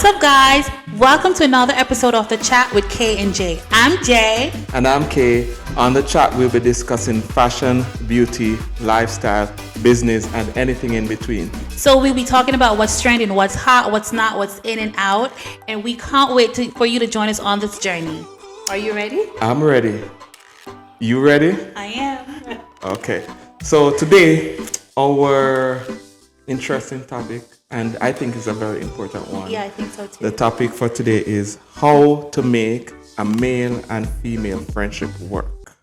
What's up, guys? Welcome to another episode of The Chat with K and J. I'm Jay. And I'm Kay. On The Chat, we'll be discussing fashion, beauty, lifestyle, business, and anything in between. So we'll be talking about what's trending, what's hot, what's not, what's in and out. And we can't wait for you to join us on this journey. Are you ready? I'm ready. You ready? I am. Okay. So today, our interesting topic, and I think it's a very important one. Yeah, I think so too. The topic for today is how to make a male and female friendship work.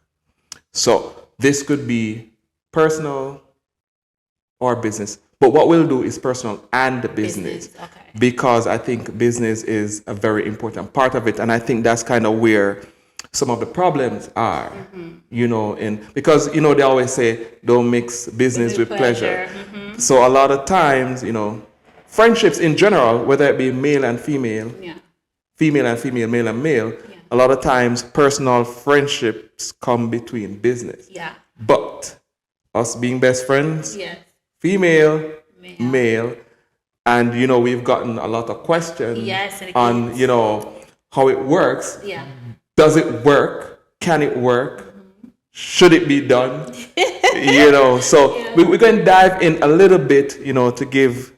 So this could be personal or business, but what we'll do is personal and business. Okay. Because I think business is a very important part of it, and I think that's kind of where some of the problems are, because they always say don't mix business with pleasure. Mm-hmm. So a lot of times, friendships in general, whether it be male and female, female and female, male and male, a lot of times personal friendships come between business. Yeah. But us being best friends, female, male, and we've gotten a lot of questions on how it works. Yeah. Does it work? Can it work? Mm-hmm. Should it be done? So we're going to dive in a little bit, to give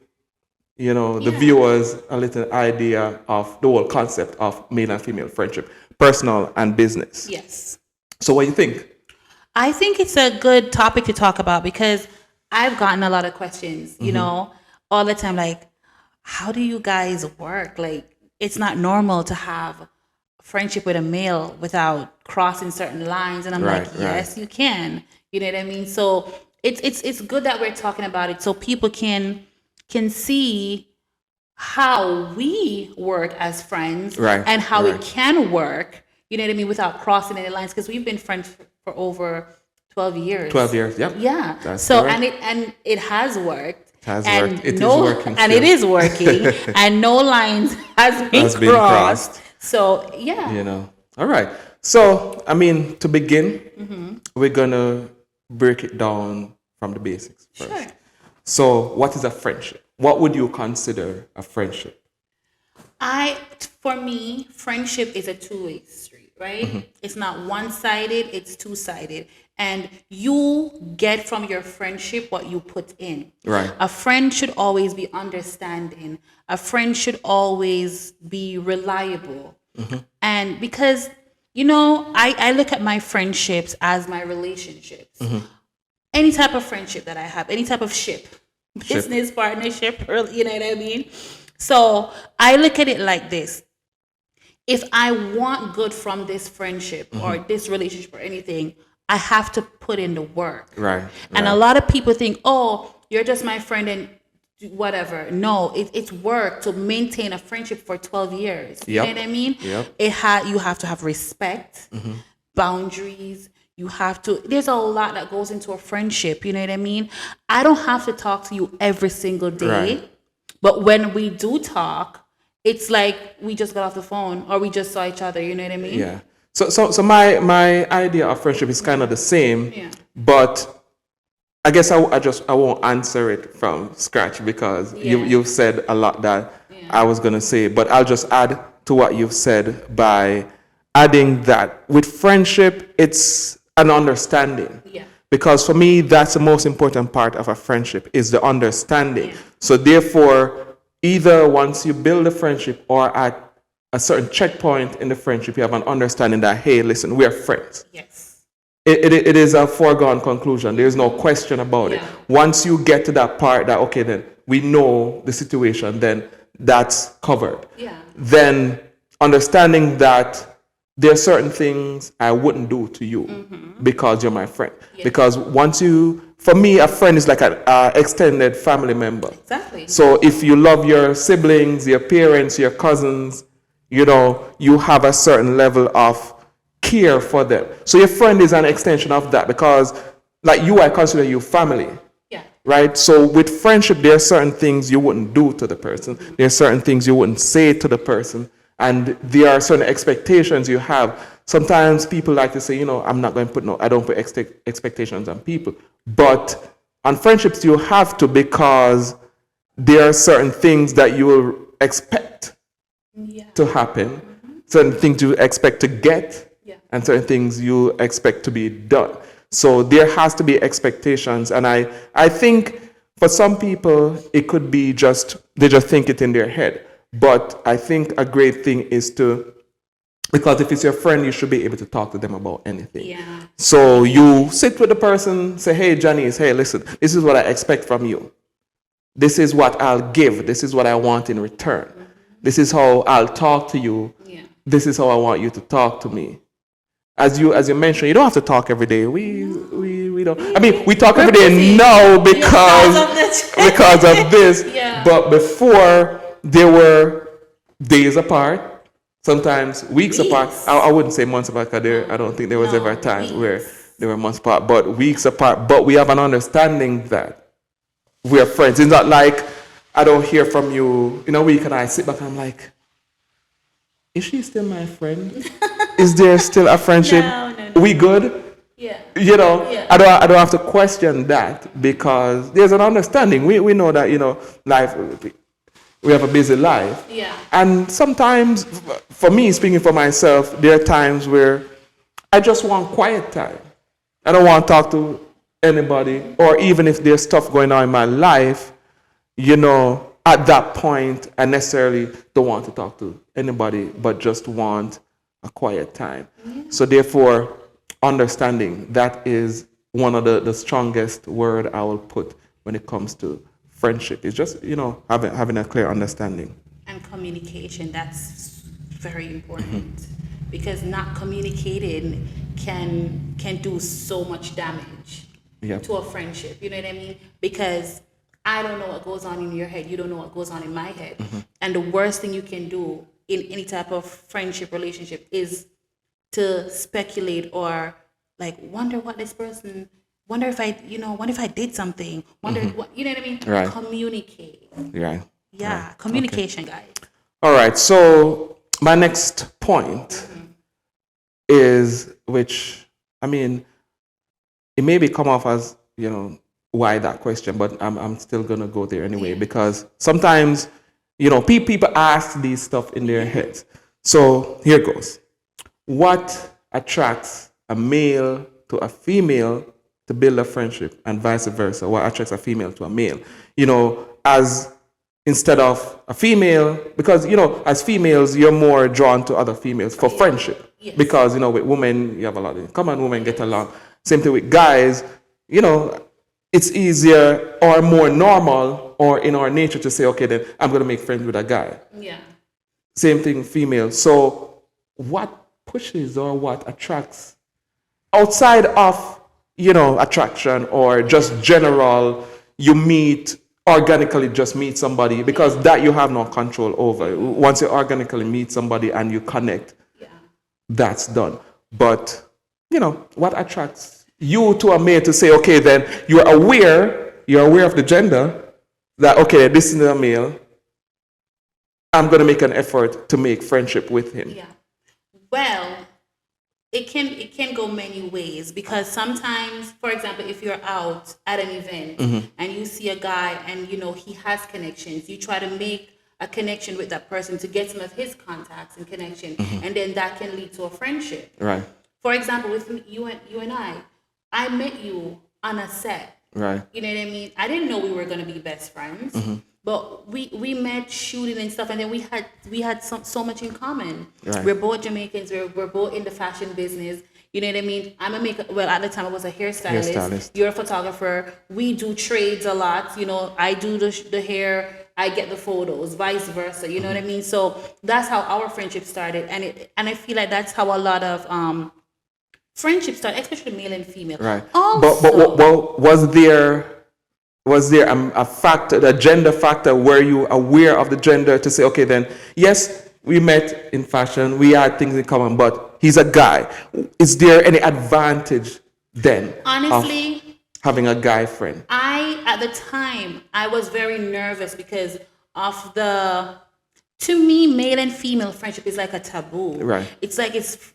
the viewers a little idea of the whole concept of male and female friendship, personal and business. Yes. So what do you think? I think it's a good topic to talk about because I've gotten a lot of questions, all the time, like, how do you guys work? Like, it's not normal to have friendship with a male without crossing certain lines. And I'm yes, you can. You know what I mean? So it's good that we're talking about it so people can see how we work as friends and how it can work, you know what I mean, without crossing any lines, because we've been friends for over 12 years. 12 years, yep. Yeah. That's so correct. and it has worked. It is working. And it is working. And no lines has been crossed. So All right. So to begin, we're gonna break it down from the basics first. Sure. So what is a friendship? What would you consider a friendship? For me, friendship is a two-way street, right? Mm-hmm. It's not one-sided, it's two-sided. And you get from your friendship what you put in. Right. A friend should always be understanding. A friend should always be reliable. Mm-hmm. And because, I look at my friendships as my relationships. Mm-hmm. Any type of friendship that I have, any type of business partnership, you know what I mean? So I look at it like this. If I want good from this friendship or this relationship or anything, I have to put in the work. Right. And a lot of people think, oh, you're just my friend and whatever. No, it's work to maintain a friendship for 12 years. Yep. You know what I mean? Yep. You have to have respect, boundaries. There's a lot that goes into a friendship. You know what I mean? I don't have to talk to you every single day. But when we do talk, it's like we just got off the phone or we just saw each other. You know what I mean? Yeah. So my idea of friendship is kind of the same, but I guess I won't answer it from scratch because you've said a lot that I was going to say, but I'll just add to what you've said by adding that with friendship, it's an understanding. Yeah. Because for me, that's the most important part of a friendship is the understanding. Yeah. So therefore, either once you build a friendship or at a certain checkpoint in the friendship, you have an understanding that, hey, listen, we are friends. Yes. It is a foregone conclusion. There's no question about it. Once you get to that part that, okay, then we know the situation, then that's covered. Yeah. Then understanding that there are certain things I wouldn't do to you because you're my friend. Yeah. Because for me, a friend is like an extended family member. Exactly. So if you love your siblings, your parents, your cousins, you have a certain level of care for them. So your friend is an extension of that because like you, I consider you family. Yeah. Right? So with friendship, there are certain things you wouldn't do to the person. There are certain things you wouldn't say to the person. And there are certain expectations you have. Sometimes people like to say, I don't put expectations on people. But on friendships, you have to because there are certain things that you will expect to happen, certain things you expect to get, and certain things you expect to be done. So there has to be expectations, and I think for some people it could be just they just think it in their head. But I think a great thing is to, because if it's your friend, you should be able to talk to them about anything. Yeah. So you sit with the person, say, hey, Janice, hey, listen, this is what I expect from you. This is what I'll give. This is what I want in return. This is how I'll talk to you. Yeah. This is how I want you to talk to me. As you mentioned, you don't have to talk every day. We don't. I mean, we talk every day now because of this. Yeah. But before, there were days apart, sometimes weeks apart. I wouldn't say months apart because I don't think there was ever a time where there were months apart, but weeks apart. But we have an understanding that we're friends. It's not like I don't hear from you in a week and I sit back and I'm like, is she still my friend? Is there still a friendship? No. We good? Yeah. You know, I don't have to question that because there's an understanding. We know that, life, we have a busy life. Yeah. And sometimes, for me, speaking for myself, there are times where I just want quiet time. I don't want to talk to anybody, or even if there's stuff going on in my life, at that point, I necessarily don't want to talk to anybody, but just want a quiet time. Yeah. So therefore, understanding, that is one of the strongest word I will put when it comes to friendship. It's just, having a clear understanding. And communication, that's very important. Because not communicating can do so much damage to a friendship. You know what I mean? Because I don't know what goes on in your head. You don't know what goes on in my head. And the worst thing you can do in any type of friendship relationship is to speculate or wonder what this person, wonder if I did something, wonder what, you know what I mean? Right. Communicate. Right. Yeah. Right. Communication, guys. All right. So my next point is, which, I mean, it may be come off as, why that question, but I'm still gonna go there anyway, because sometimes, people ask these stuff in their heads. So here goes. What attracts a male to a female to build a friendship, and vice versa? What attracts a female to a male? As instead of a female, because as females you're more drawn to other females for friendship. Yes. Because with women you have a lot in common. Women get along. Same thing with guys. It's easier or more normal or in our nature to say, okay, then I'm going to make friends with a guy. Yeah. Same thing, female. So what pushes or what attracts outside of, attraction or just general, you meet, organically just meet somebody, because that you have no control over. Once you organically meet somebody and you connect, that's done. But, what attracts you to a male to say, okay, then you're aware of the gender, that, okay, this is a male, I'm going to make an effort to make friendship with him. Yeah. Well, it can go many ways, because sometimes, for example, if you're out at an event and you see a guy and, he has connections, you try to make a connection with that person to get some of his contacts and connection, and then that can lead to a friendship. Right. For example, with you and I met you on a set. Right. You know what I mean? I didn't know we were going to be best friends, but we met shooting and stuff, and then we had so much in common. Right. We're both Jamaicans. We're both in the fashion business. You know what I mean? I'm a makeup. Well, at the time I was a hairstylist. You're a photographer. We do trades a lot. I do the hair. I get the photos. Vice versa. You know what I mean? So that's how our friendship started, and I feel like that's how a lot of friendships start, especially male and female. Right. Also, but was there a factor, a gender factor? Were you aware of the gender to say, okay, then yes, we met in fashion, we had things in common, but he's a guy. Is there any advantage then? Honestly, of having a guy friend? At the time, I was very nervous because of to me, male and female friendship is like a taboo. Right. It's like it's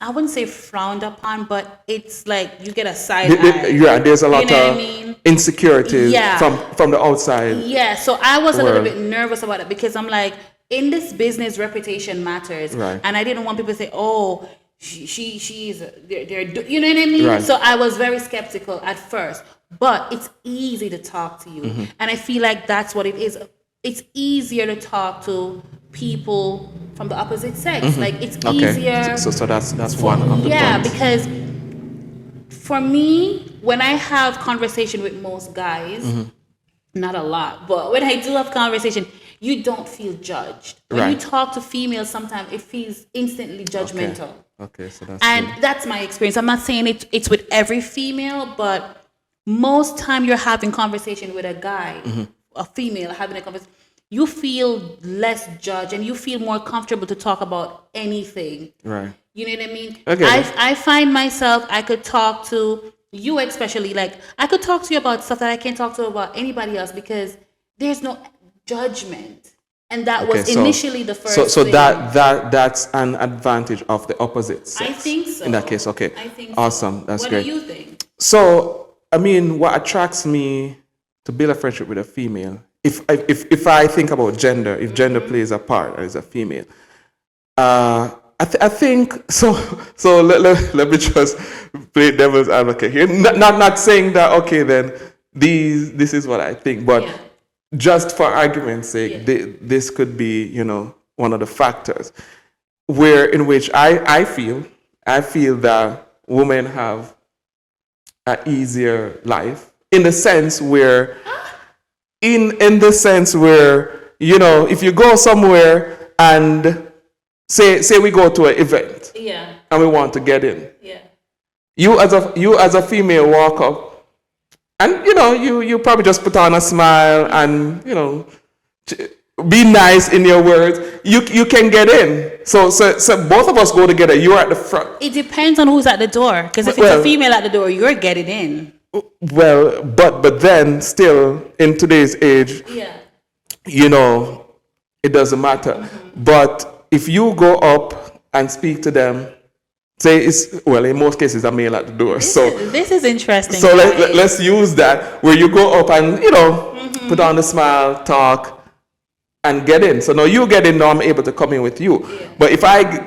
I wouldn't say frowned upon, but it's like you get a side eye. Yeah, there's a lot of insecurities from the outside. Yeah, so I was a little bit nervous about it, because I'm like, in this business, reputation matters. Right. And I didn't want people to say, oh, she's, you know what I mean? Right. So I was very skeptical at first, but it's easy to talk to you. And I feel like that's what it is. It's easier to talk to people from the opposite sex. Like, it's easier. So that's one of the points. Yeah, because for me, when I have conversation with most guys, not a lot, but when I do have conversation, you don't feel judged. When you talk to females, sometimes it feels instantly judgmental. Okay, so that's my experience. I'm not saying it's with every female, but most time you're having conversation with a guy, a female having a conversation, you feel less judged and you feel more comfortable to talk about anything. Right. You know what I mean? Okay. I find myself, I could talk to you especially, like, I could talk to you about stuff that I can't talk to about anybody else because there's no judgment. And that was initially the first so thing. that's an advantage of the opposite sex. I think so. In that case, okay. I think awesome. So. That's what great. What do you think? So, I mean, what attracts me to build a friendship with a female, if I think about gender, if gender plays a part as a female, I think so. So let me just play devil's advocate here. Not saying that then this is what I think, but just for argument's sake, this could be one of the factors in which I feel that women have an easier life in the sense where if you go somewhere and say we go to an event and we want to get in, you as a female walk up and you probably just put on a smile and be nice in your words, you can get in. So both of us go together. You're at the front. It depends on who's at the door, because if it's a female at the door, you're getting in. Well, but then still in today's age, it doesn't matter. But if you go up and speak to them, say in most cases a male at the door. This is interesting. So let's use that where you go up and put on the smile, talk, and get in. So now you get in, now I'm able to come in with you. Yeah. But if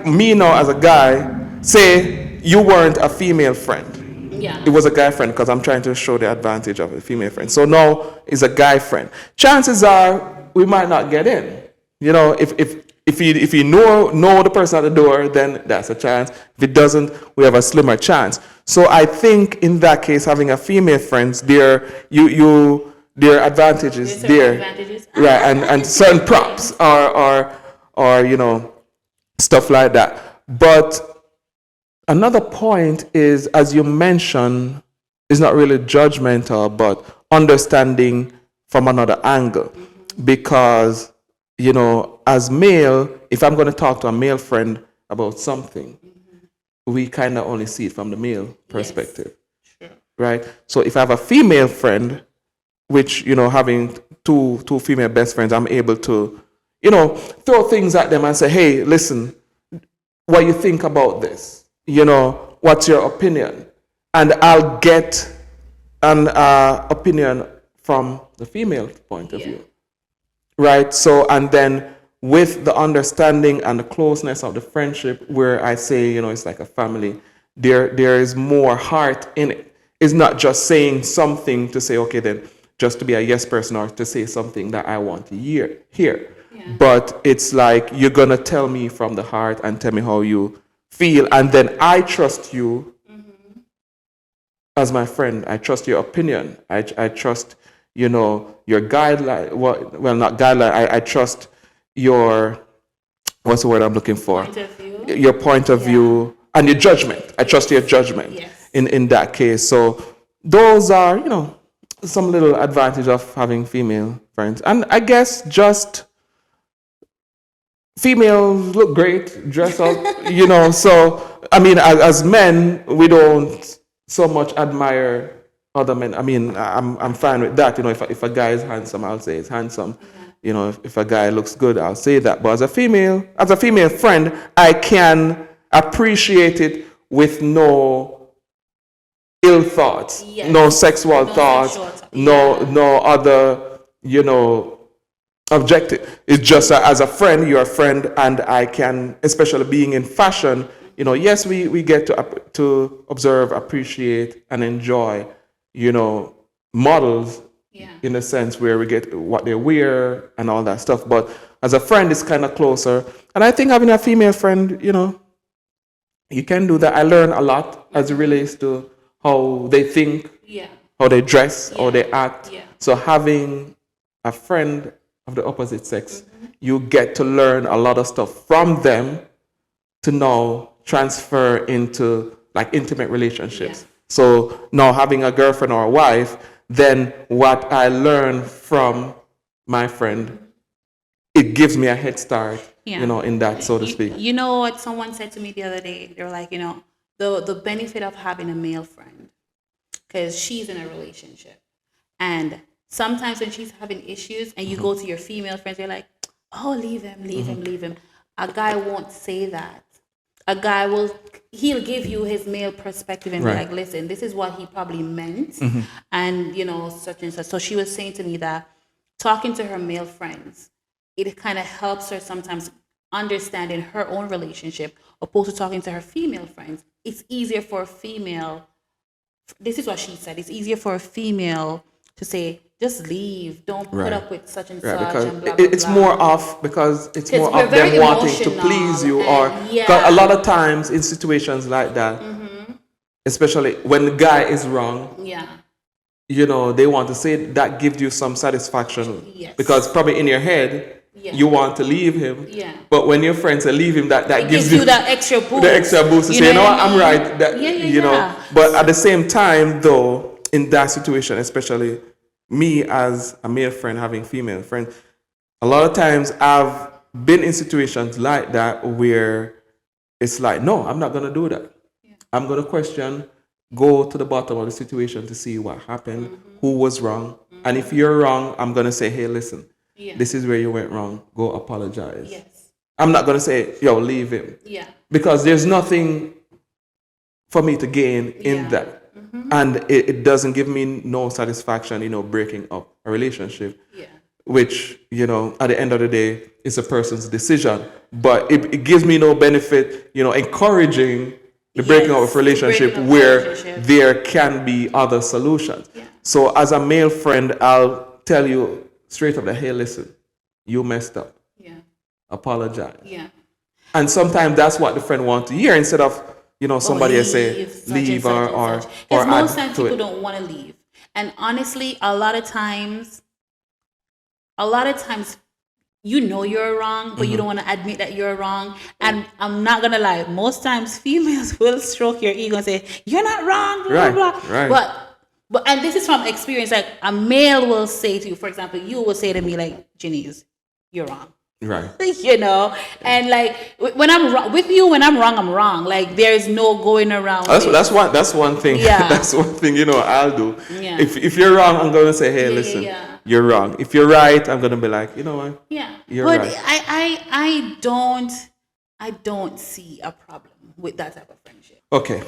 me now as a guy, say you weren't a female friend. Yeah. It was a guy friend, because I'm trying to show the advantage of a female friend. So now it's a guy friend. Chances are we might not get in. If you know the person at the door, then that's a chance. If it doesn't, we have a slimmer chance. So I think in that case, having a female friends, there are advantages there, right? And certain props or stuff like that. But another point is, as you mentioned, is not really judgmental, but understanding from another angle, because as male, if I'm going to talk to a male friend about something, we kind of only see it from the male perspective, right? So if I have a female friend, which, having two female best friends, I'm able to, throw things at them and say, hey, listen, what you think about this? What's your opinion? And I'll get an opinion from the female point of view, right? So, and then with the understanding and the closeness of the friendship, where I say, it's like a family, there is more heart in it. It's not just saying something to say, okay, then just to be a yes person, or to say something that I want to hear. Yeah. But it's like, you're going to tell me from the heart and tell me how you feel. And then I trust you as my friend. I trust your opinion. I trust, your guideline. Well, not guideline. I trust your, what's the word I'm looking for? Point of view. Your point of view and your judgment. I trust your judgment in that case. So those are, some little advantage of having female friends. And I guess just females look great, dress up, so, I mean, as men, we don't so much admire other men. I mean, I'm fine with that. If a guy is handsome, I'll say he's handsome. If a guy looks good, I'll say that. But as a female friend, I can appreciate it with no ill thoughts, no sexual thoughts, no other, objective. It's just as a friend, you're a friend, and I can, especially being in fashion, yes, we get to observe, appreciate, and enjoy, models in a sense where we get what they wear and all that stuff. But as a friend, it's kind of closer. And I think having a female friend, you can do that. I learn a lot as it relates to how they think, how they dress, how they act. So having a friend of the opposite sex, you get to learn a lot of stuff from them to now transfer into like intimate relationships. So now having a girlfriend or a wife, then what I learn from my friend, it gives me a head start, in that, so to speak. You know what someone said to me the other day? They were like, the benefit of having a male friend, because she's in a relationship. And sometimes when she's having issues and you go to your female friends, you're like, oh, leave him. A guy won't say that. A guy he'll give you his male perspective and be like, listen, this is what he probably meant. And, such and such. So she was saying to me that talking to her male friends, it kind of helps her sometimes understand in her own relationship, opposed to talking to her female friends. It's easier for a female, this is what she said, it's easier for a female to say, just leave, don't put up with such and such, because and blah, blah, it's blah. more of, because it's more we're of very them wanting to emotional please you, or and, 'cause a lot of times in situations like that, especially when the guy is wrong, they want to say that gives you some satisfaction, because probably in your head you want to leave him, but when your friends say leave him, that gives you that extra boost, to say, I'm right, that but at the same time though, in that situation, especially me as a male friend having female friends, a lot of times I've been in situations like that where it's like, no, I'm not going to do that. I'm going to question, go to the bottom of the situation to see what happened, who was wrong. And if you're wrong, I'm going to say, hey, listen, this is where you went wrong. Go apologize. I'm not going to say, yo, leave him. Because there's nothing for me to gain in that. And it doesn't give me no satisfaction, breaking up a relationship, which, at the end of the day, is a person's decision. But it gives me no benefit, encouraging the breaking up of a relationship where there can be other solutions. So as a male friend, I'll tell you straight up that, hey, listen, you messed up. Apologize. And sometimes that's what the friend wants to hear, instead of, somebody say leave or because most times people don't want to leave. And honestly, a lot of times you're wrong, but you don't want to admit that you're wrong. And I'm not gonna lie, most times females will stroke your ego and say, you're not wrong, blah, blah, blah. But and this is from experience, like a male will say to you, for example, you will say to me like, Janice, you're wrong. Right. And like when I'm wrong with you, when I'm wrong. Like there is no going around. That's one thing. That's one thing, I'll do. If you're wrong, I'm gonna say, hey, listen, you're wrong. If you're right, I'm gonna be like, you know what? You're right. But I don't see a problem with that type of friendship. Okay.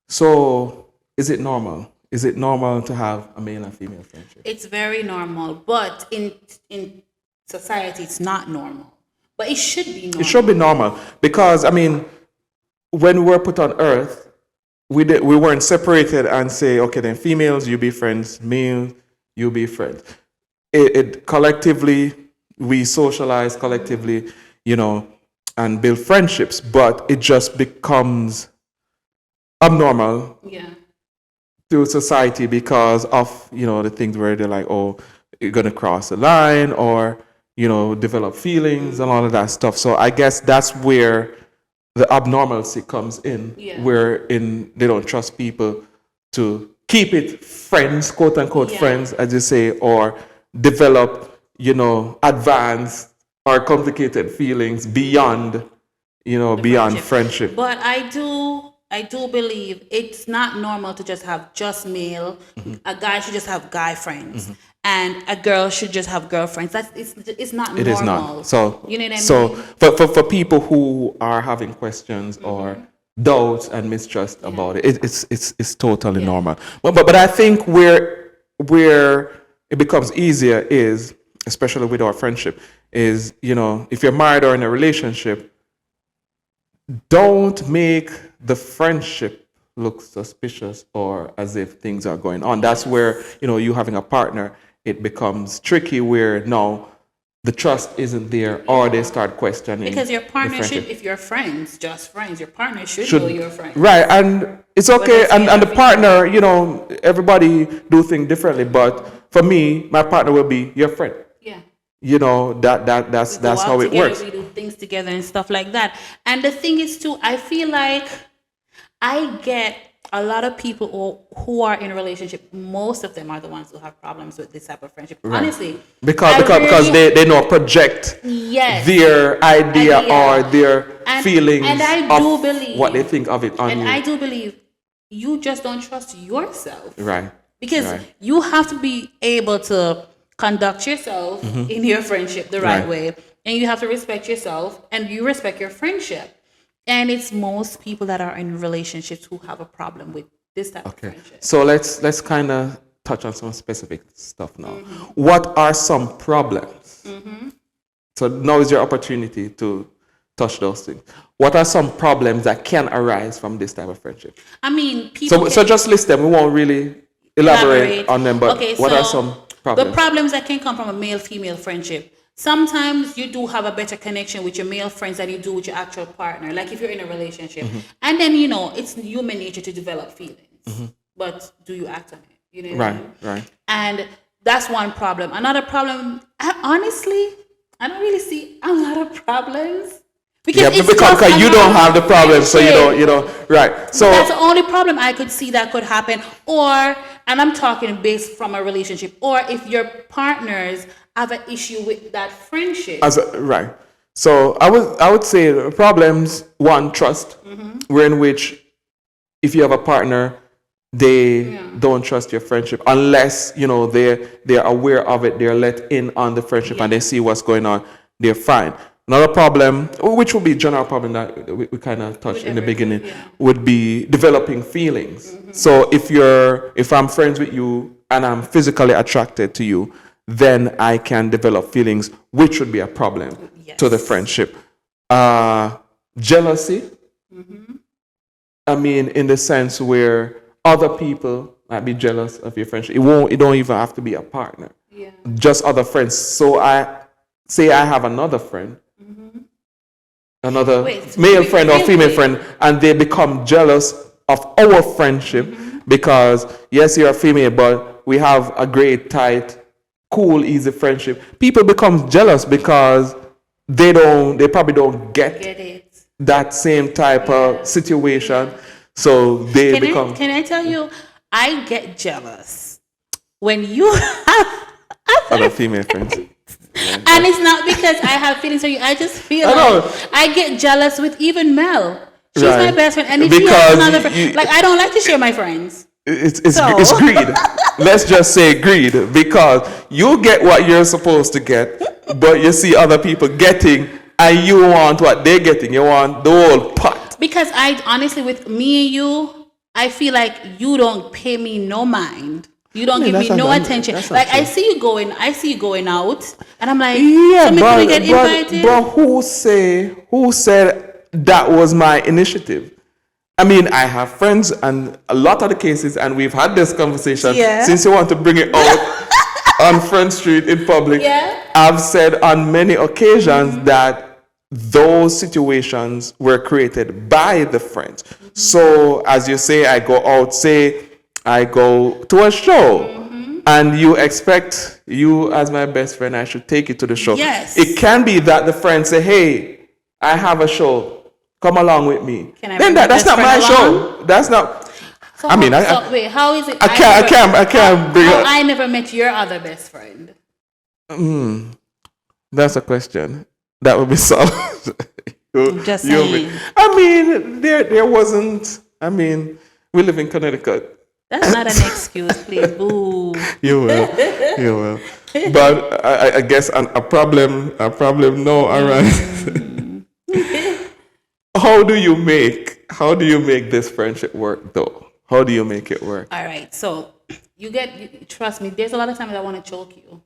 So is it normal? Is it normal to have a male and female friendship? It's very normal, but in society, it's not normal. But it should be normal. It should be normal, because, when we were put on earth, we weren't separated and say, okay, then females, you be friends, males, you be friends. It collectively, we socialize collectively, and build friendships, but it just becomes abnormal to society because of, the things where they're like, oh, you're going to cross the line, or develop feelings and all of that stuff. So I guess that's where the abnormalcy comes in, where they don't trust people to keep it friends, quote unquote friends, as you say, or develop, advanced or complicated feelings beyond, beyond friendship. But I do believe it's not normal to just have just male. A guy should just have guy friends. And a girl should just have girlfriends. It's not normal. It is not. So you know what I mean? For people who are having questions or doubts and mistrust about it, it's totally normal. But I think where it becomes easier is especially with our friendship, is, if you're married or in a relationship, don't make the friendship look suspicious or as if things are going on. That's where, you having a partner, it becomes tricky where now the trust isn't there, or they start questioning. Because your partner should, if you're friends, just friends, your partner should know you're friends. Right, and it's okay. And the partner, everybody do things differently. But for me, my partner will be your friend. Yeah. That's how it works. We do things together and stuff like that. And the thing is too, I feel like I get a lot of people who are in a relationship. Most of them are the ones who have problems with this type of friendship. Right. Honestly, because they know project their idea or their feelings and I do believe what they think of it on you. And I do believe you just don't trust yourself, right? Because you have to be able to conduct yourself in your friendship the right way, and you have to respect yourself, and you respect your friendship. And it's most people that are in relationships who have a problem with this type of friendship. So let's kind of touch on some specific stuff now. What are some problems? So now is your opportunity to touch those things. What are some problems that can arise from this type of friendship? I mean, people. So just list them. We won't really elaborate on them, but what are some problems? The problems that can come from a male-female friendship. Sometimes you do have a better connection with your male friends than you do with your actual partner. Like if you're in a relationship, and then it's human nature to develop feelings, but do you act on it? You know what I mean? Right. And that's one problem. Another problem, honestly, I don't really see a lot of problems. Because you don't have the problem, so you don't, right. So that's the only problem I could see that could happen. And I'm talking based from a relationship, or if your partners have an issue with that friendship. Right. So I would say the problems, one, trust, where in which if you have a partner, they don't trust your friendship unless, they're aware of it, they're let in on the friendship and they see what's going on, they're fine. Another problem, which would be a general problem that we kind of touched in the beginning, would be developing feelings. So if I'm friends with you and I'm physically attracted to you, then I can develop feelings, which would be a problem to the friendship. Jealousy. I mean, in the sense where other people might be jealous of your friendship. It don't even have to be a partner. Just other friends. So I have another friend, another male friend or female friend, and they become jealous of our friendship because, yes, you're a female, but we have a great, tight, cool, easy friendship. People become jealous because they probably don't get it. That same type of situation. So they become... Can I tell you, I get jealous when you have other female friends. And it's not because I have feelings for you. I just feel I get jealous with even Mel. She's my best friend. And if you have another friend, I don't like to share my friends. It's greed. Let's just say greed, because you get what you're supposed to get, but you see other people getting, and you want what they're getting. You want the whole pot. Because I honestly, with me and you, I feel like you don't pay me no mind. You don't give me no attention. I see you going out, and I'm like, somebody get invited. But who said that was my initiative? I mean, I have friends, and a lot of the cases, and we've had this conversation. Since you want to bring it out on Front Street in public, I've said on many occasions that those situations were created by the friends. So, as you say, I go out, I go to a show, and you expect you as my best friend, I should take you to the show. Yes. It can be that the friends say, hey, I have a show. Come along with me. Then that's not my show. That's not. So wait, how is it? I can't bring up. I never met your other best friend. That's a question. That would be solved. Just saying. I mean, there wasn't. I mean, we live in Connecticut. That's not an excuse, please. Boo. You will. But I guess a problem. No, all right. How do you make this friendship work, though? How do you make it work? All right. So trust me. There's a lot of times I want to choke you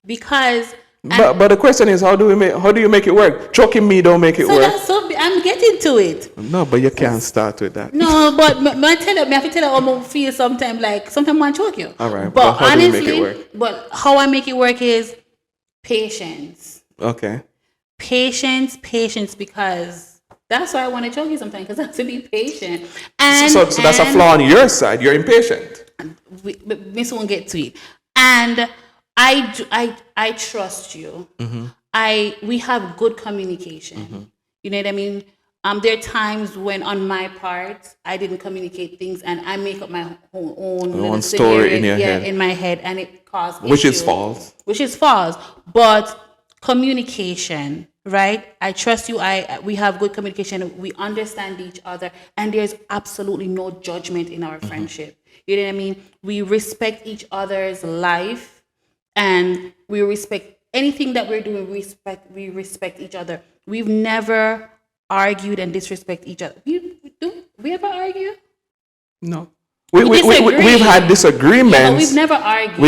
because. But the question is, how do you make it work? Choking me don't make it work. I'm getting to it. No, but you can't start with that. No, but I have to tell you how I feel sometimes. Like sometimes I choke you. All right, but how honestly, do you make it work? But how I make it work is patience. Okay. Patience, because that's why I want to choke you sometimes, because I have to be patient. And so that's a flaw on your side. You're impatient. Miss won't get to it. And I trust you. We have good communication. You know what I mean? There are times when on my part I didn't communicate things and I make up my own story in your head. in my head, and it caused Which issues, is false. But communication, right? I trust you. We have good communication. We understand each other, and there's absolutely no judgment in our friendship. You know what I mean? We respect each other's life, and we respect anything that we're doing. We respect each other. We've never argued and disrespect each other. We ever argue? No. We've had disagreements. Yeah, but we've never argued.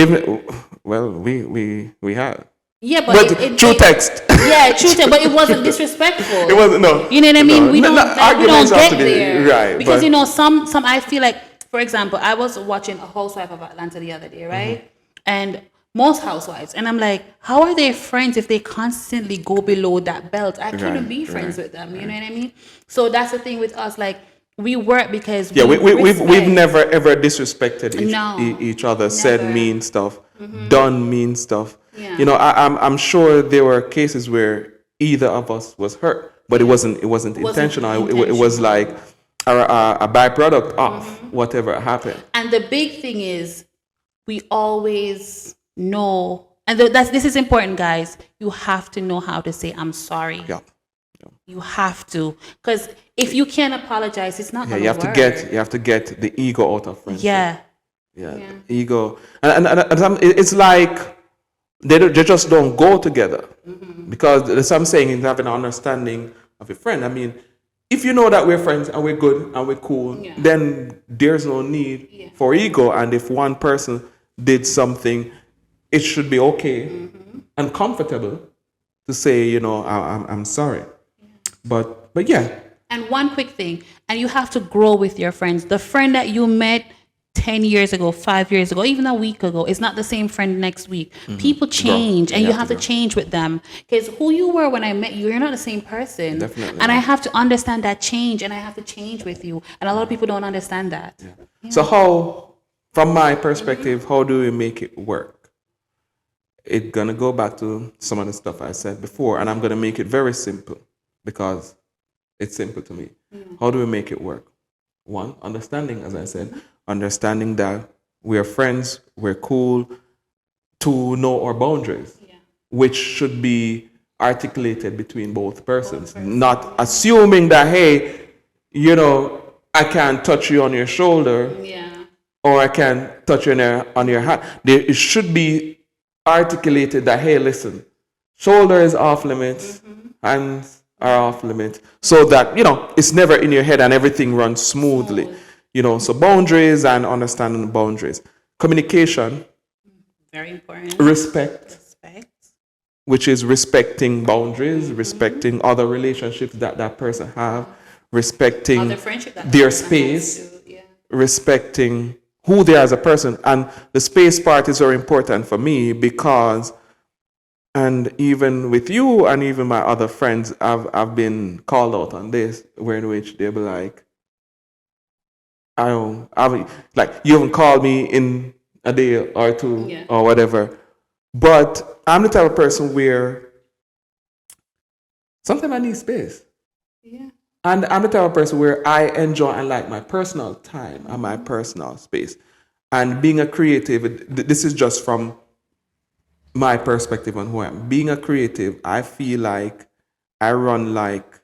We have. Yeah, but through text. Yeah, true text, but it wasn't disrespectful. It wasn't, no. You know what I mean? No, we don't get be, there. right? Because some I feel like, for example, I was watching a Housewife of Atlanta the other day, right? And most housewives, and I'm like, how are they friends if they constantly go below that belt? I couldn't be friends with them. You know what I mean? So that's the thing with us, like. We work because we've never ever disrespected each other, never. said mean stuff, done mean stuff. Yeah. You know, I'm sure there were cases where either of us was hurt, but it wasn't intentional. It was like a byproduct of whatever happened. And the big thing is, we always know, and this is important, guys. You have to know how to say I'm sorry. Yeah. You have to, because if you can't apologize, it's not going to work. You have to get the ego out of friendship. Yeah. The ego, and it's like they just don't go together, because there's some saying in having an understanding of a friend. I mean, if you know that we're friends and we're good and we're cool, then there's no need for ego. And if one person did something, it should be okay and comfortable to say, you know, I'm sorry. But yeah. And one quick thing, and you have to grow with your friends. The friend that you met 10 years ago, 5 years ago, even a week ago, is not the same friend next week. People change, and you have to change with them. Because who you were when I met you, you're not the same person. Definitely. And I have to understand that change, and I have to change with you. And a lot of people don't understand that. Yeah. So how, from my perspective, how do we make it work? It's going to go back to some of the stuff I said before, and I'm going to make it very simple. Because it's simple to me. How do we make it work? One, understanding, as I said, understanding that we're friends, we're cool, to know our boundaries, which should be articulated between both persons. Not assuming that, hey, you know, I can't touch you on your shoulder, or I can touch you on your hand. It should be articulated that, hey, listen, shoulder is off limits, hands are off limits, so that, you know, it's never in your head and everything runs smoothly. You know, so boundaries and understanding the boundaries. Communication. Very important. Respect. Which is respecting boundaries, respecting other relationships that person have, respecting their space, respecting who they are as a person. And the space part is very important for me because, and even with you and even my other friends, I've been called out on this, where in which they'll be like, like, you haven't called me in a day or two or whatever. But I'm the type of person where sometimes I need space. And I'm the type of person where I enjoy and like my personal time and my personal space. And being a creative, this is just from my perspective on who I am. Being a creative, I feel like I run like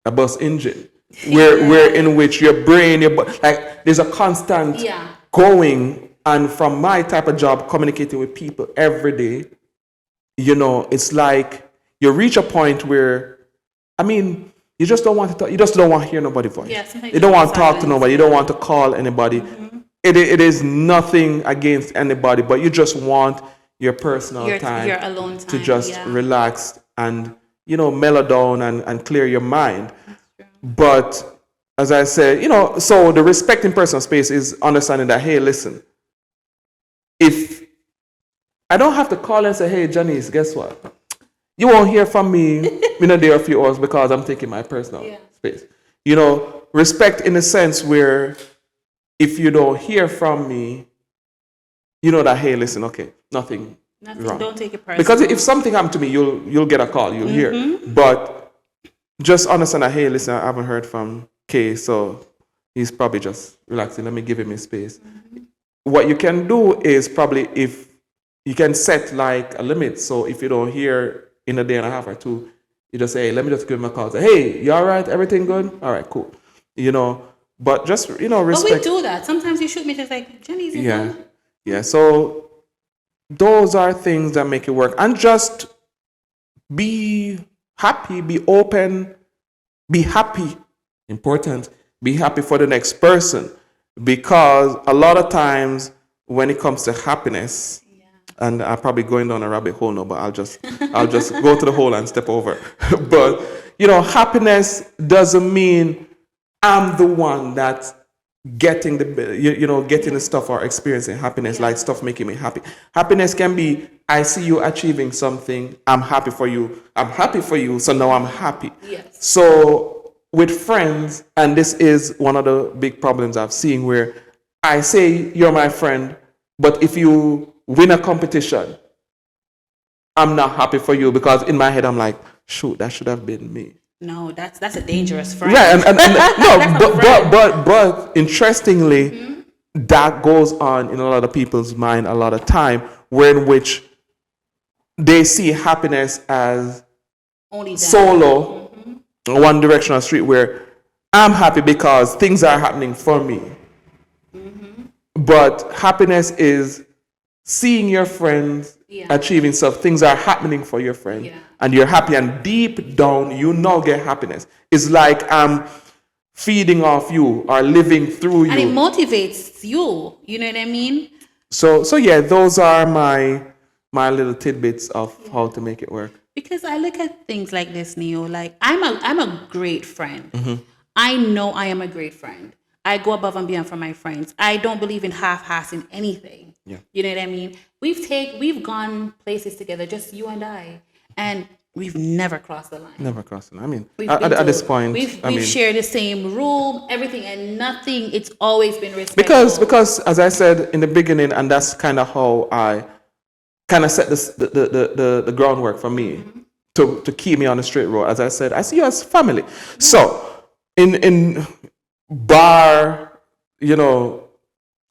a bus engine, where in which your brain, like there's a constant going. And from my type of job, communicating with people every day, you know, it's like you reach a point where, I mean, you just don't want to talk. You just don't want to hear nobody's voice. You don't want to talk to nobody. You don't want to call anybody. It is nothing against anybody, but you just want your personal time, your alone time to just relax and, you know, mellow down and clear your mind. But as I said, you know, so the respecting personal space is understanding that, hey, listen, if I don't have to call and say, hey, Janice, guess what? You won't hear from me in a day or a few hours because I'm taking my personal space. You know, respect in a sense where if you don't hear from me, you know that, hey, listen, okay, nothing wrong. Don't take it personal. Because if something happened to me, you'll get a call, you'll hear. But just understand that, hey, listen, I haven't heard from Kay, so he's probably just relaxing. Let me give him his space. What you can do is probably if you can set like a limit. So if you don't hear in a day and a half or two, you just say, hey, let me just give him a call. Say, hey, you all right? Everything good? All right, cool. You know, but just, you know, respect. But we do that. Sometimes you shoot me just like, Jenny's good. Yeah. So those are things that make it work. And just be happy, be open, be happy. Important. Be happy for the next person. Because a lot of times when it comes to happiness, and I'm probably going down a rabbit hole now, but I'll just go to the hole and step over. But, you know, happiness doesn't mean I'm the one that's getting the stuff or experiencing happiness, like stuff making me happy. Happiness can be, I see you achieving something, I'm happy for you. I'm happy for you, so now I'm happy. Yes. So with friends, and this is one of the big problems I've seen, where I say you're my friend, but if you win a competition, I'm not happy for you because in my head I'm like, shoot, that should have been me. No, that's a dangerous friend. Yeah, and no, but interestingly, that goes on in a lot of people's mind a lot of time, where in which they see happiness as only solo, one directional street, where I'm happy because things are happening for me. But happiness is seeing your friends achieving stuff, things are happening for your friend, and you're happy, and deep down, you now get happiness. It's like I'm feeding off you or living through you. And it motivates you, you know what I mean? So yeah, those are my little tidbits of how to make it work. Because I look at things like this, Neo, like I'm a great friend. I know I am a great friend. I go above and beyond for my friends. I don't believe in half-assing anything. Yeah. You know what I mean? We've gone places together, just you and I, and we've never crossed the line. Never crossed the line. I mean, at this point, we've shared the same room, everything, and nothing. It's always been respectful. Because as I said in the beginning, and that's kind of how I kind of set the groundwork for me to keep me on the straight road. As I said, I see you as family. So in bar, you know,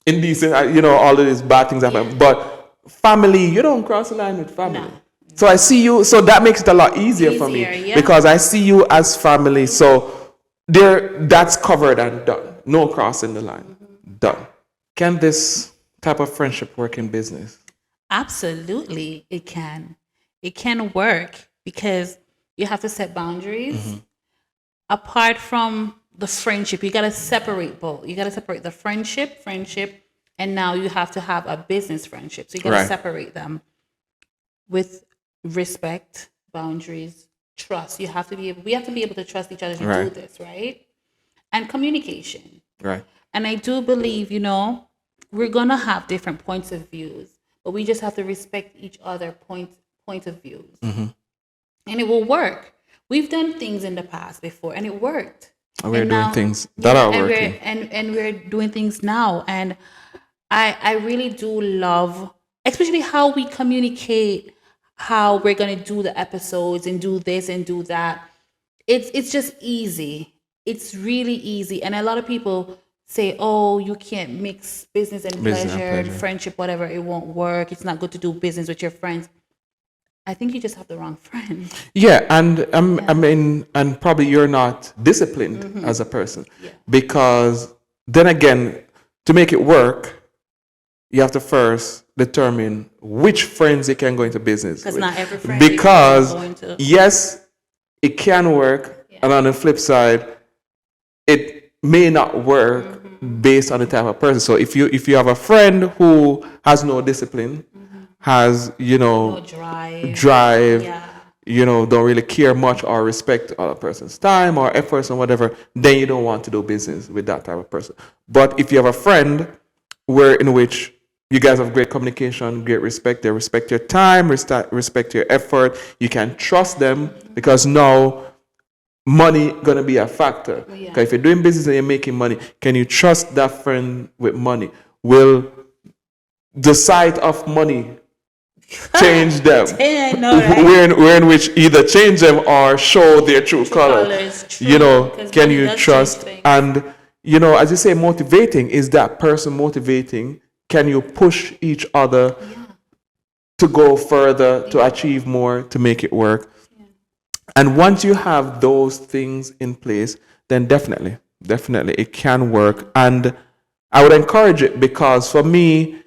indecent, you know, all of these bad things happen. But family, you don't cross the line with family. No. So I see you, so that makes it a lot easier for me because I see you as family. So that's covered and done. No crossing the line. Done. Can this type of friendship work in business? Absolutely, it can. It can work because you have to set boundaries. Apart from the friendship, you got to separate both. You got to separate the friendship, and now you have to have a business friendship. So you got to separate them with respect, boundaries, trust. We have to be able to trust each other to do this, right? And communication. Right. And I do believe, you know, we're going to have different points of views, but we just have to respect each other's point of views. And it will work. We've done things in the past before and it worked. We're doing things that are working. And we're doing things now. And I really do love, especially how we communicate, how we're going to do the episodes and do this and do that. It's just easy. It's really easy. And a lot of people say, oh, you can't mix business and pleasure, friendship, whatever. It won't work. It's not good to do business with your friends. I think you just have the wrong friend. Yeah, and I mean, and probably you're not disciplined as a person, because then again, to make it work, you have to first determine which friends you can go into business with. Because not every friend. Because yes, it can work, and on the flip side, it may not work based on the type of person. So if you have a friend who has no discipline, has, No drive. drive, Yeah. don't really care much or respect other person's time or efforts and whatever, then you don't want to do business with that type of person. But if you have a friend in which you guys have great communication, great respect, they respect your time, respect your effort, you can trust them because now money gonna be a factor. Yeah. Because if you're doing business and you're making money, can you trust that friend with money? Will the sight of money change them? I know, right? We're in which either change them or show their true color. Colors, true, 'cause Can money you does trust? change things. And as you say, motivating, is that person motivating? Can you push each other to go further, to achieve more, to make it work? And once you have those things in place, then definitely it can work. And I would encourage it because for me,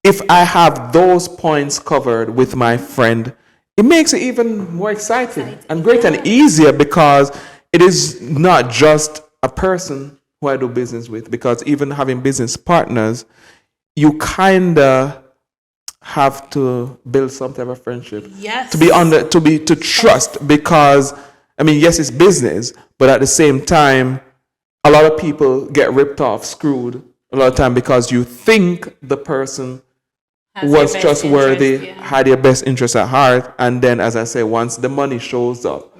if I have those points covered with my friend, it makes it even more exciting and great and easier because it is not just a person who I do business with. Because even having business partners, you kind of have to build some type of friendship. Yes. To trust, because yes, it's business, but at the same time, a lot of people get ripped off, screwed a lot of time because you think the person was trustworthy, had your best interest at heart, and then, as I say, once the money shows up,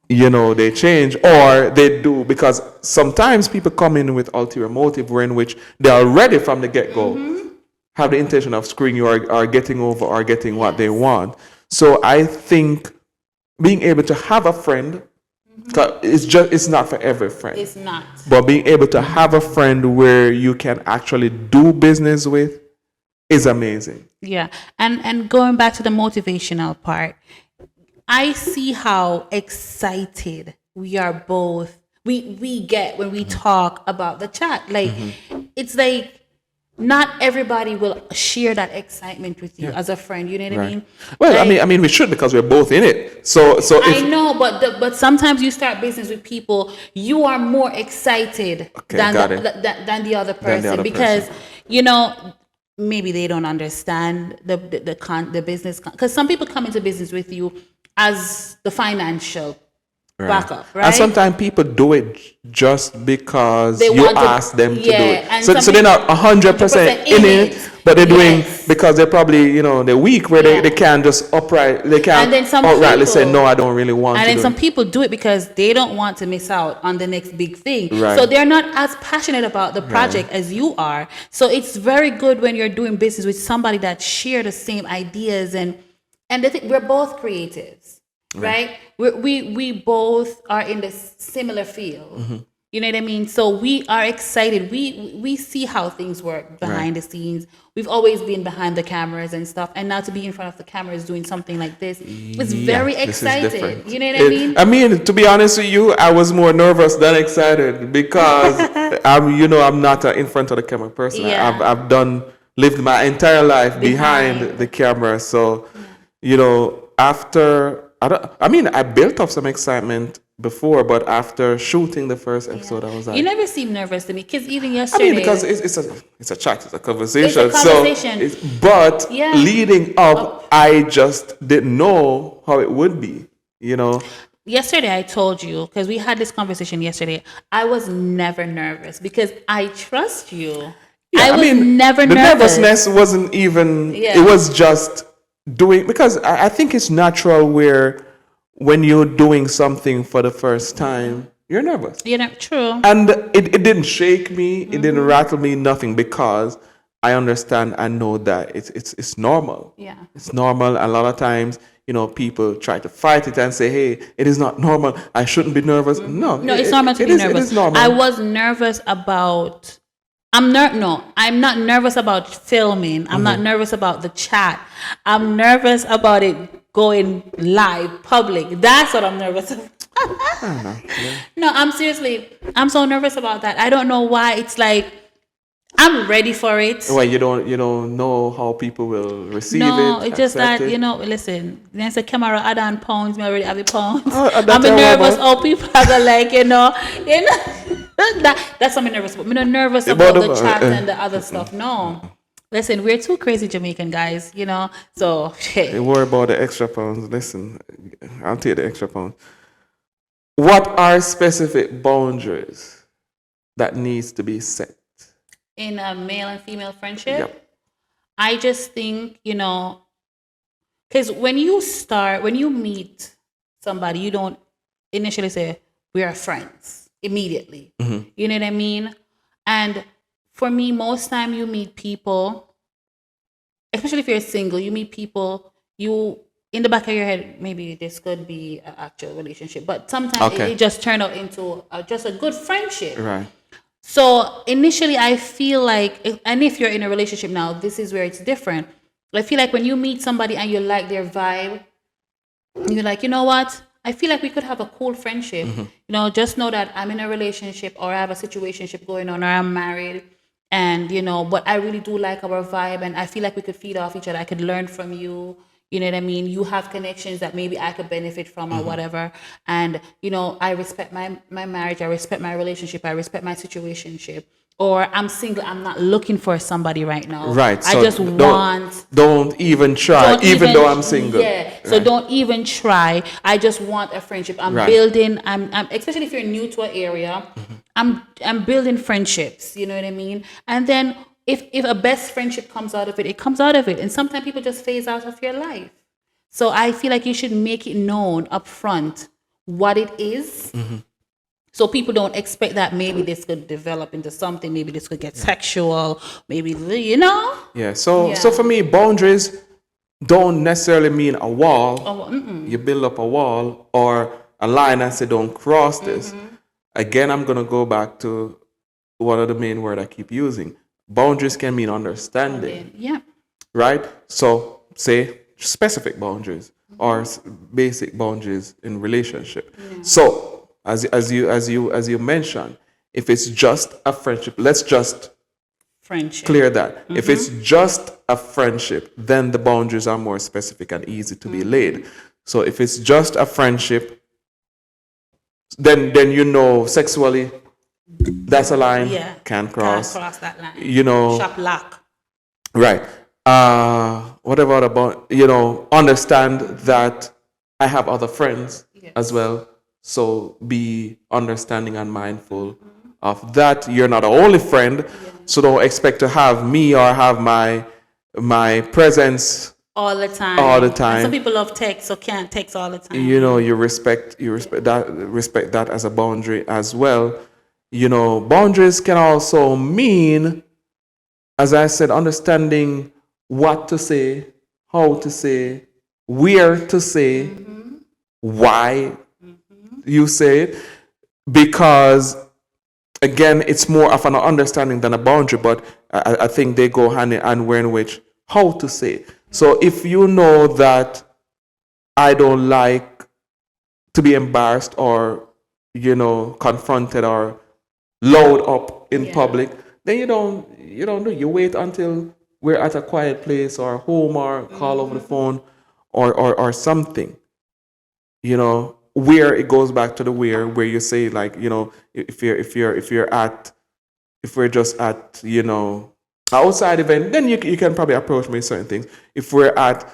they change, or they do, because sometimes people come in with ulterior motive, in which they are ready from the get-go, have the intention of screwing you or getting over or getting what they want. So I think being able to have a friend, it's not for every friend. It's not. But being able to have a friend where you can actually do business with is amazing. Yeah. And going back to the motivational part, I see how excited we are both. We get when we talk about the chat. Like, it's like not everybody will share that excitement with you as a friend. You know what I mean? Well, like, we should, because we're both in it. So I know, but sometimes you start business with people, you are more excited than the other person, because maybe they don't understand the business, because some people come into business with you as the financial backup, right? And sometimes people do it just because you ask them to do it. So they're not 100% in it, but they're doing because they're probably they're weak, where they can't just outrightly say no, I don't really want to. And then some people do it because they don't want to miss out on the next big thing. Right. So they're not as passionate about the project as you are. So it's very good when you're doing business with somebody that share the same ideas, and we're both creatives. Right? We both are in the similar field. You know what I mean? So we are excited. We see how things work behind the scenes. We've always been behind the cameras and stuff. And now to be in front of the cameras doing something like this, it's very exciting. You know what I mean? To be honest with you, I was more nervous than excited because I'm not an in front of the camera person. Yeah. I've lived my entire life behind the camera. So, after I built up some excitement before, but after shooting the first episode, I was like, you never seem nervous to me, because even yesterday, because it's a chat, it's a conversation. But leading up, I just didn't know how it would be. Yesterday, I told you, because we had this conversation yesterday, I was never nervous because I trust you. I was never nervous. The nervousness wasn't even. It was just doing, because I think it's natural where when you're doing something for the first time, you're nervous. True. And it didn't shake me, it didn't rattle me, nothing, because I understand and know that it's normal. Yeah. It's normal. A lot of times, people try to fight it and say, hey, it is not normal, I shouldn't be nervous. No, it's normal to be nervous. It is normal. I was nervous about I'm not nervous about filming. I'm not nervous about the chat. I'm nervous about it going live, public. That's what I'm nervous about. No, I'm so nervous about that. I don't know why. It's like, I'm ready for it. Well, you don't know how people will receive it. No, it's just that, listen, there's a camera add on pounds, me already have the pounds. I'm nervous how people are gonna that's what I'm nervous about. I'm not nervous about the chat and the other stuff. No. Listen, we're two crazy Jamaican guys, So, They hey, worry about the extra pounds. Listen, I'll take the extra pounds. What are specific boundaries that needs to be set? in a male and female friendship, Yep. I just think, because when you meet somebody, you don't initially say, we are friends immediately. You know what I mean? And for me, most time you meet people, especially if you're single, you meet people, you, in the back of your head, maybe this could be an actual relationship, but sometimes Okay. it just turned out into just a good friendship. Right. So initially, I feel like, and if you're in a relationship now, this is where it's different. I feel like when you meet somebody and you like their vibe, you're like, you know what? I feel like we could have a cool friendship. Just know that I'm in a relationship or I have a situationship going on or I'm married. And, but I really do like our vibe and I feel like we could feed off each other. I could learn from you. You know what I mean? You have connections that maybe I could benefit from or whatever. And, I respect my marriage. I respect my relationship. I respect my situationship. Or I'm single. I'm not looking for somebody right now. Right. I So just want. don't even try, Don't even though I'm single. Yeah. So Right. don't even try. I just want a friendship. I'm Right. building. I'm especially if you're new to an area. I'm building friendships. You know what I mean? And then if a best friendship comes out of it, it comes out of it. And sometimes people just phase out of your life. So I feel like you should make it known up front what it is. So people don't expect that maybe this could develop into something. Maybe this could get sexual. Maybe, Yeah. So Yeah. for me, boundaries don't necessarily mean a wall. Oh, You build up a wall or a line and say, don't cross this. Again, I'm going to go back to one of the main word I keep using. Boundaries can mean understanding, yeah. right? So say specific boundaries or basic boundaries in relationship. So as you mentioned, if it's just a friendship, let's just Friendship. clear that. If it's just a friendship, then the boundaries are more specific and easy to be laid. So if it's just a friendship, then sexually, that's a line. Yeah. Can't cross. Can't cross that line. Shop lock. Right. What about understand that I have other friends as well. So be understanding and mindful of that. You're not the only friend, so don't expect to have me or have my presence All the time. all the And time. some people love text, so can't text all the time. You respect that as a boundary as well. Boundaries can also mean, as I said, understanding what to say, how to say, where to say, why you say it, because again, it's more of an understanding than a boundary, but I think they go hand in hand in which how to say it. So if you know that I don't like to be embarrassed or confronted or loud up in public, then you don't do. You wait until we're at a quiet place or home or call over the phone or something. Where it goes back to the where you say, like, if we're just at outside event, then you can probably approach me with certain things. If we're at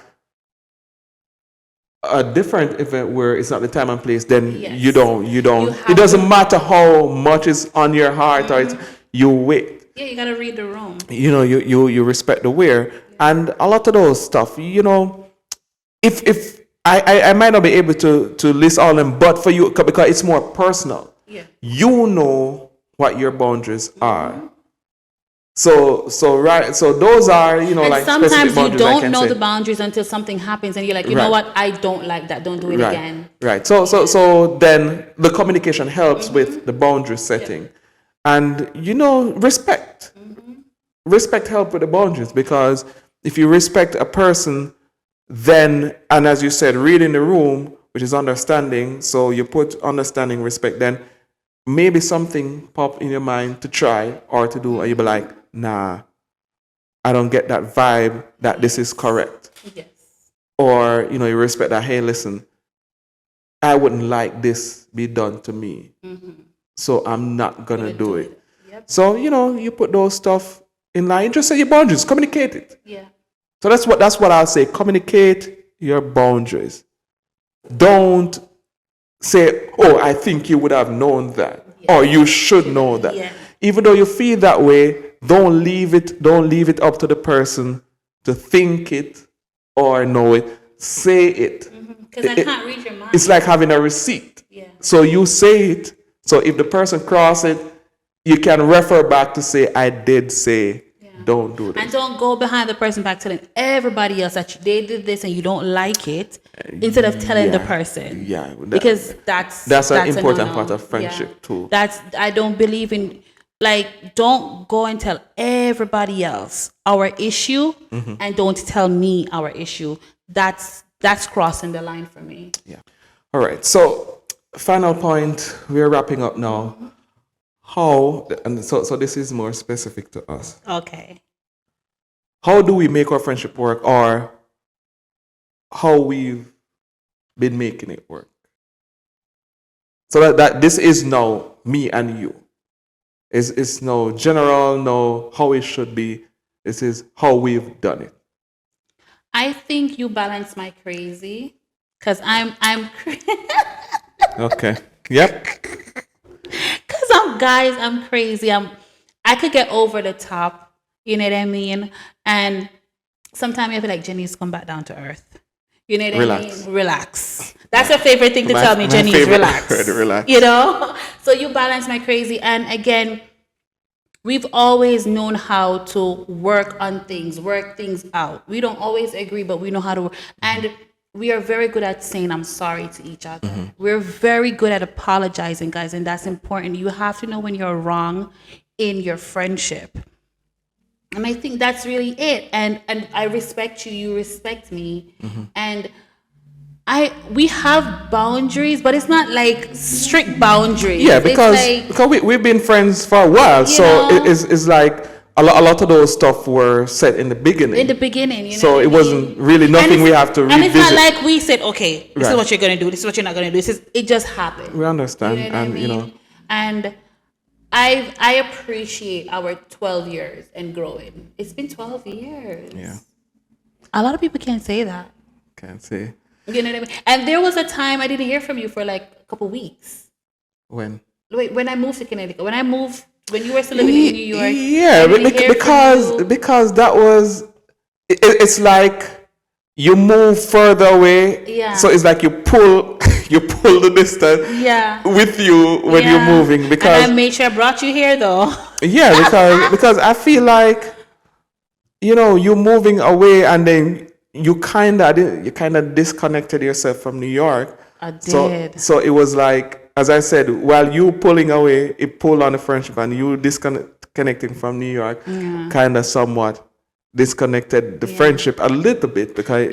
a different event where it's not the time and place, then Yes. you don't have it doesn't to- matter how much is on your heart or you wait. Yeah, you gotta read the room. You respect the where, and a lot of those stuff, if I might not be able to list all of them, but for you, because it's more personal, Yeah. you know what your boundaries are. So those are And like sometimes specific you boundaries I don't can know say. the boundaries until something happens and you're like, you know Right. what? I don't like that. Don't do it Right. again. Right. So then the communication helps with the boundary setting, and respect. Respect help with the boundaries, because if you respect a person, then, and as you said, reading the room, which is understanding. So you put understanding, respect. Then maybe something pop in your mind to try or to do, and you be like, nah, I don't get that vibe that this is correct. Yes. Or you respect that, hey, listen, I wouldn't like this be done to me, so I'm not gonna do it. Yep. So you put those stuff in line, just say your boundaries, communicate it. Yeah. So that's what I'll say. Communicate your boundaries. Don't say, "Oh, I think you would have known that," or "You should know that." Yeah. Even though you feel that way, don't leave it up to the person to think it or know it. Say it. Because I can't read your mind. It's like having a receipt. Yeah. So you say it. So if the person cross it, you can refer back to say, "I did say, don't do this." And don't go behind the person back telling everybody else that they did this and you don't like it, instead of telling the person. Yeah. Because that's an important no-no. part of friendship too. I don't believe in, like, don't go and tell everybody else our issue and don't tell me our issue. That's crossing the line for me. Yeah. All right. So final point, we're wrapping up now. How, and so this is more specific to us. Okay. How do we make our friendship work, or how we've been making it work? So that this is now me and you. It's no general, no how it should be. This is how we've done it. I think you balance my crazy, because I'm Okay. Yep. because I'm crazy. I could get over the top, you know what I mean? And sometimes I feel like Jenny's come back down to earth. You know what I mean? Relax. That's your favorite thing to tell me, Jenny, is relax. Relax. You know? So you balance my crazy. And again, we've always known how to work on things, work things out. We don't always agree, but we know how to work. And we are very good at saying I'm sorry to each other. We're very good at apologizing, guys, and that's important. You have to know when you're wrong in your friendship. And I think that's really it. And I respect you, you respect me. And we have boundaries, but it's not like strict boundaries. Yeah, because we've been friends for a while, so it's like a lot of those stuff were set in the beginning. In the beginning, you know. So it wasn't really nothing we have to revisit. And it's not like we said, okay, this is what you're gonna do, this is what you're not gonna do. It just happened. We understand, You know what I mean? you know. And I appreciate our 12 years and growing. It's been 12 years. Yeah. A lot of people can't say that. Can't say. You know what I mean? And there was a time I didn't hear from you for like a couple weeks. When? Wait, when I moved to Connecticut. When you were still living in New York. Yeah, because that was, it's like you move further away. Yeah. So it's like you pull the distance with you when you're moving. Because and I made sure I brought you here though. Yeah, because I feel like, you know, you're moving away and then you kind of disconnected yourself from New York. I did. So it was like, as I said, while you pulling away, it pulled on the friendship, and you disconnecting from New York, kind of somewhat disconnected the friendship a little bit, because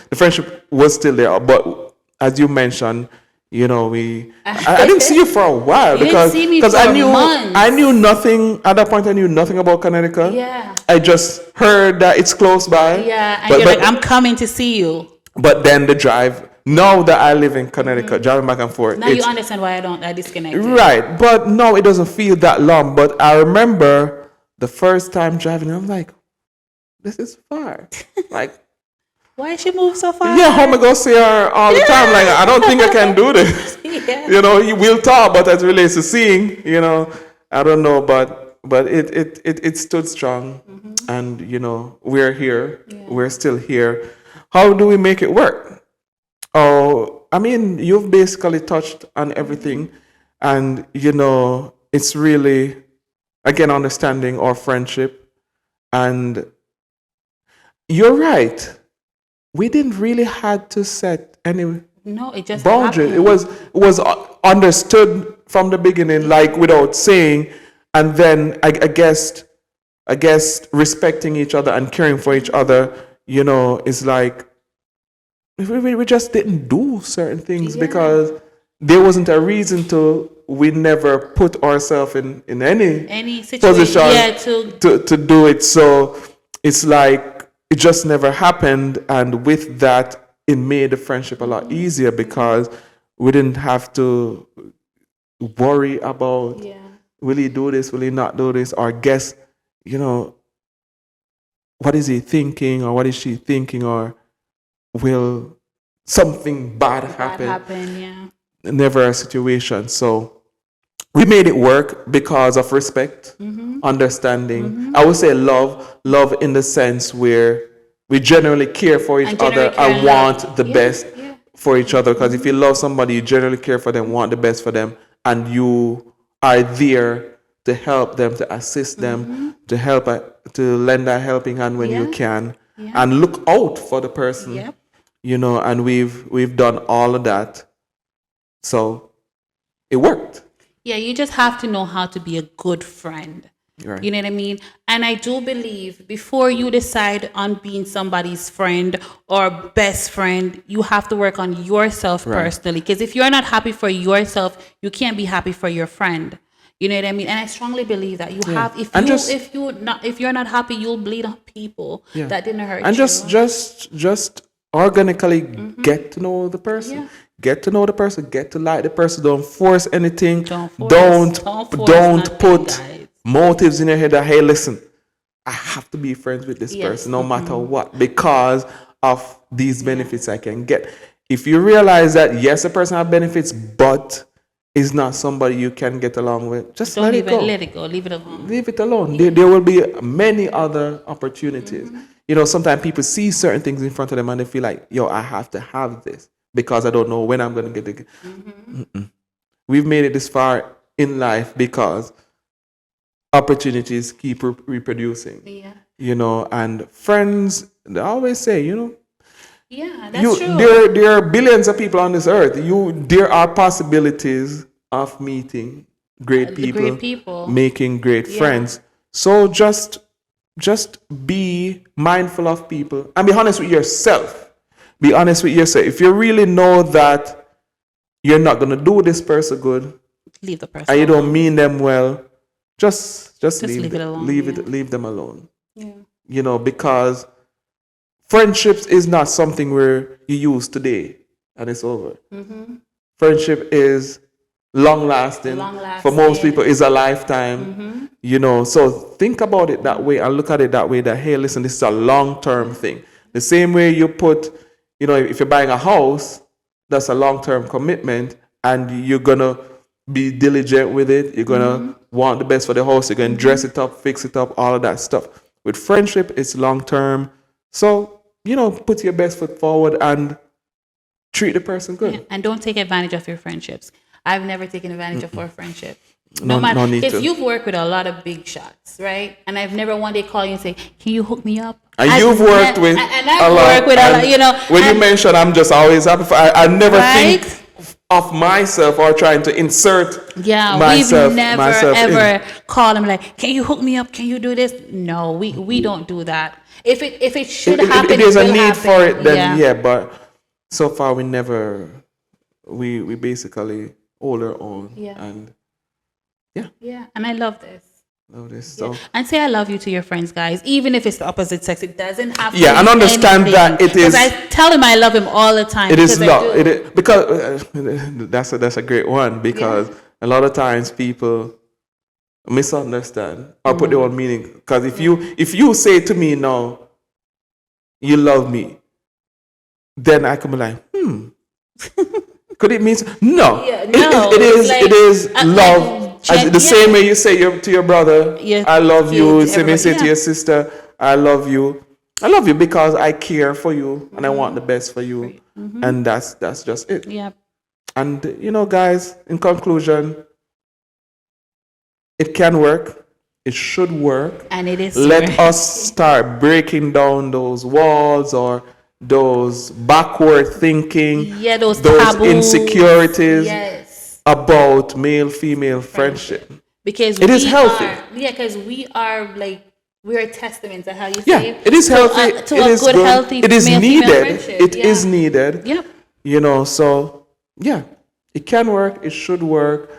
the friendship was still there. But as you mentioned, you know, I didn't see you for a while because I knew nothing at that point. I knew nothing about Connecticut. Yeah. I just heard that it's close by. Yeah, and you're like, I'm coming to see you. But then the drive. Now that I live in Connecticut, driving back and forth. Now you understand why I disconnected. Right, but no, it doesn't feel that long. But I remember the first time driving, I'm like, this is far. Like, why she move so far? Yeah, how am I gonna see her all the time? Like, I don't think I can do this. You know, we'll talk, but as it relates to seeing, you know, I don't know, but it stood strong, and you know, we're here, we're still here. How do we make it work? Oh, I mean, you've basically touched on everything, and you know, it's really, again, understanding our friendship, and you're right. We didn't really had to set any boundaries. It was understood from the beginning, like without saying, and then I guess respecting each other and caring for each other, you know, is like we just didn't do certain things because there wasn't a reason to. We never put ourselves in any position to do it. So it's like it just never happened, and with that, it made the friendship a lot easier because we didn't have to worry about will he do this, will he not do this, or guess, you know, what is he thinking, or what is she thinking, or will something bad happen? Yeah. Never a situation. So we made it work because of respect, understanding. I would say love in the sense where we generally care for each other and want the best for each other. Because if you love somebody, you generally care for them, want the best for them, and you are there to help them, to assist them, to help, to lend a helping hand when you can, and look out for the person. You know, and we've done all of that, so it worked. Yeah, you just have to know how to be a good friend. Right. You know what I mean? And I do believe before you decide on being somebody's friend or best friend, you have to work on yourself personally. Because if you're not happy for yourself, you can't be happy for your friend. You know what I mean? And I strongly believe that you have. If you're not happy, you'll bleed on people that didn't hurt you. And just organically get to know the person. Yeah. Get to know the person. Get to like the person. Don't force anything. Don't Put motives in your head that, hey, listen, I have to be friends with this person no matter what, because of these benefits I can get. If you realize that yes, a person has benefits, but is not somebody you can get along with, just let it go. Let it go. Leave it alone. Leave it alone. There will be many other opportunities. You know, sometimes people see certain things in front of them and they feel like, yo, I have to have this because I don't know when I'm going to get it. We've made it this far in life because opportunities keep reproducing. Yeah. You know, and friends, they always say, you know, that's true. There are billions of people on this earth. There are possibilities of meeting great people, making great friends. So just be mindful of people and be honest with yourself. Be honest with yourself. If you really know that you're not going to do this person good, leave the person and you don't mean them well, just leave it alone. Leave them alone. Yeah. You know, because friendships is not something where you use today and it's over. Friendship is long lasting. For most people, is a lifetime. You know, so think about it that way and look at it that way. That, hey, listen, this is a long term thing. The same way you put, you know, if you're buying a house, that's a long term commitment, and you're gonna be diligent with it. You're gonna want the best for the house. You're gonna dress it up, fix it up, all of that stuff. With friendship, it's long term. So, you know, put your best foot forward and treat the person good. Yeah, and don't take advantage of your friendships. I've never taken advantage of our friendship. No need to. Because you've worked with a lot of big shots, right? And I've never one day call you and say, "Can you hook me up?" And you've worked with a lot. You know, when you mention, I'm just always happy. I never think of myself or trying to insert myself. We've never ever called him like, "Can you hook me up? Can you do this?" No, we don't do that. If it should happen, if there's a need for it, then but so far we basically hold our own. And and I love this. So and say I love you to your friends, guys, even if it's the opposite sex. It doesn't have to be and understand anything. That it is. I tell him I love him all the time. It is love. It is, because that's a great one, because a lot of times people misunderstand or put their own meaning. Because if you say to me now, you love me, then I can be like, could it mean no? It is love. The same way you say to your brother, I love you. Same way you say to your sister, I love you. I love you because I care for you and I want the best for you. And that's just it. And you know, guys, in conclusion, it can work. It should work. And it is. Let us start breaking down those walls or those backward thinking, those taboos, insecurities about male-female friendship. Because it is healthy. Because we're a testament to how you say it. It is healthy. To a good, healthy it is needed. It is needed. Yep. You know, so it can work. It should work.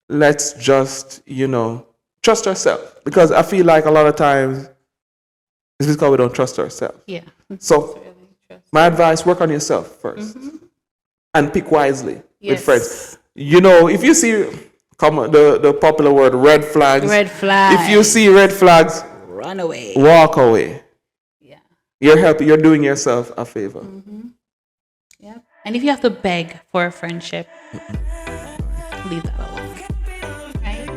Let's just, trust ourselves. Because I feel like a lot of times it's because we don't trust ourselves. Yeah. So my advice, work on yourself first. And pick wisely with friends. You know, if you see the popular word red flags. Red flags. If you see red flags, run away. Walk away. You're doing yourself a favor. Yep. And if you have to beg for a friendship, leave that alone. Right?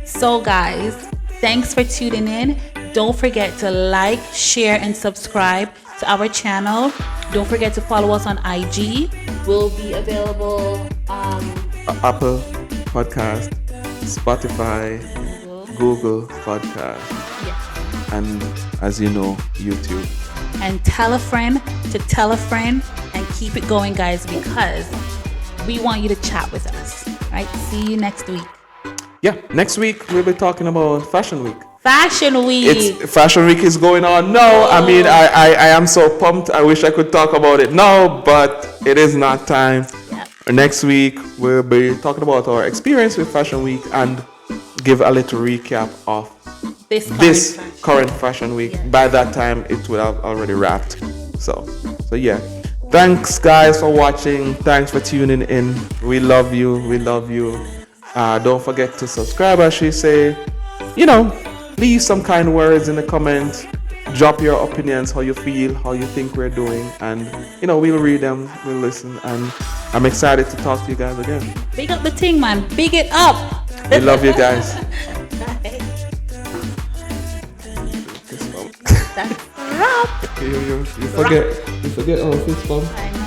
So, guys, thanks for tuning in. Don't forget to like, share, and subscribe to our channel. Don't forget to follow us on IG. We'll be available Apple Podcast, Spotify, Google Podcast, and as you know, YouTube. And tell a friend to tell a friend, and keep it going, guys, because we want you to chat with us. Right? See you next week. Yeah, next week we'll be talking about Fashion Week. Fashion Week. Fashion Week is going on now. I mean, I am so pumped. I wish I could talk about it now, but it is not time. Yep. Next week we'll be talking about our experience with Fashion Week and give a little recap of this current Fashion Week. Yes. By that time, it will have already wrapped. So yeah. Thanks, guys, for watching. Thanks for tuning in. We love you. We love you. Don't forget to subscribe, as she say. Leave some kind words in the comments. Drop your opinions, how you feel, how you think we're doing, and we'll read them, we'll listen, and I'm excited to talk to you guys again. Big up the thing, man. Big it up. We love you guys. That's a wrap. You forget fist bump.